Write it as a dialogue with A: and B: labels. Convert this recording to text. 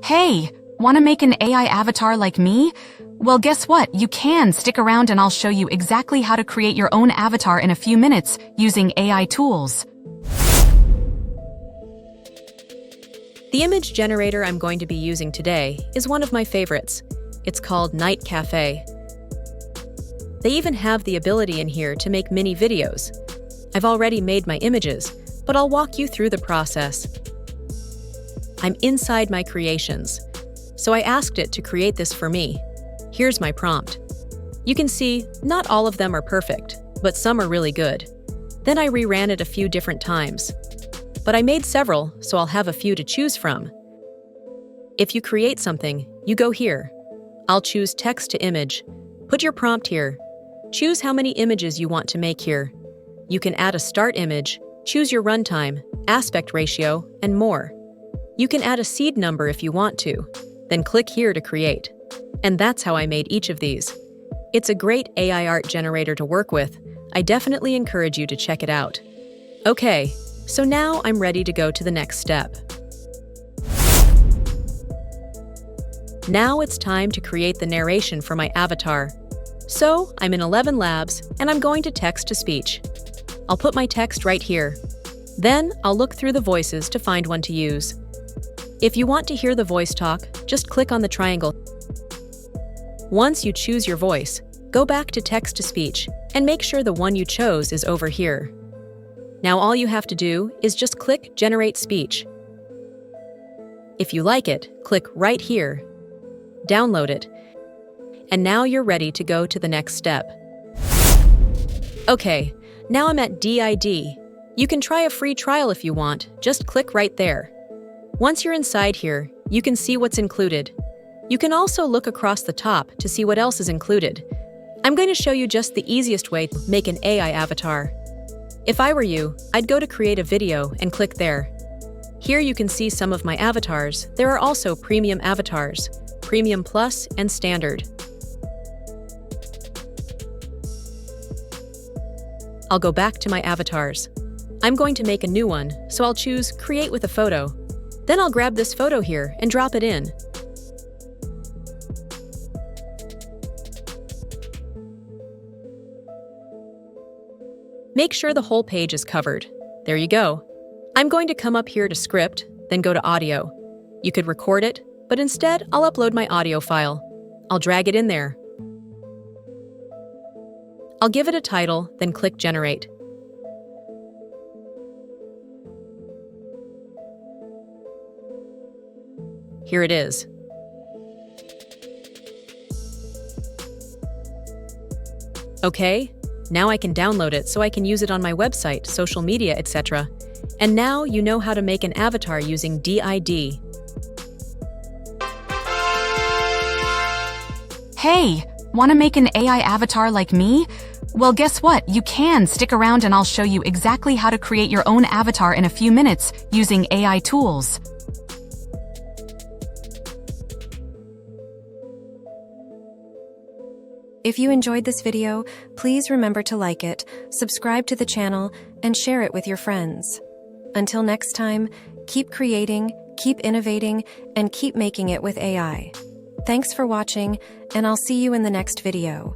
A: Hey, want to make an AI avatar like me? Well, guess what? You can. Stick around and I'll show you exactly how to create your own avatar in a few minutes using AI tools.
B: The image generator I'm going to be using today is one of my favorites. It's called Night Cafe. They even have the ability in here to make mini videos. I've already made my images, but I'll walk you through the process. I'm inside my creations, so I asked it to create this for me. Here's my prompt. You can see, not all of them are perfect, but some are really good. Then I reran it a few different times. But I made several, so I'll have a few to choose from. If you create something, you go here. I'll choose text to image. Put your prompt here. Choose how many images you want to make here. You can add a start image, choose your runtime, aspect ratio, and more. You can add a seed number if you want to. Then click here to create. And that's how I made each of these. It's a great AI art generator to work with. I definitely encourage you to check it out. Okay, so now I'm ready to go to the next step. Now it's time to create the narration for my avatar. So I'm in 11 Labs, and I'm going to text to speech. I'll put my text right here. Then I'll look through the voices to find one to use. If you want to hear the voice talk, just click on the triangle. Once you choose your voice, go back to text to speech and make sure the one you chose is over here. Now all you have to do is just click Generate Speech. If you like it, click right here. Download it. And now you're ready to go to the next step. Okay, now I'm at DID. You can try a free trial if you want, just click right there. Once you're inside here, you can see what's included. You can also look across the top to see what else is included. I'm going to show you just the easiest way to make an AI avatar. If I were you, I'd go to create a video and click there. Here you can see some of my avatars. There are also premium avatars, Premium Plus and Standard. I'll go back to my avatars. I'm going to make a new one, so I'll choose Create with a Photo. Then I'll grab this photo here and drop it in. Make sure the whole page is covered. There you go. I'm going to come up here to Script, then go to Audio. You could record it, but instead I'll upload my audio file. I'll drag it in there. I'll give it a title, then click Generate. Here it is. Okay, now I can download it so I can use it on my website, social media, etc. And now you know how to make an avatar using DID.
A: Hey, want to make an AI avatar like me? Well, guess what? You can. Stick around and I'll show you exactly how to create your own avatar in a few minutes using AI tools.
C: If you enjoyed this video, please remember to like it, subscribe to the channel, and share it with your friends. Until next time, keep creating, keep innovating, and keep making it with AI. Thanks for watching, and I'll see you in the next video.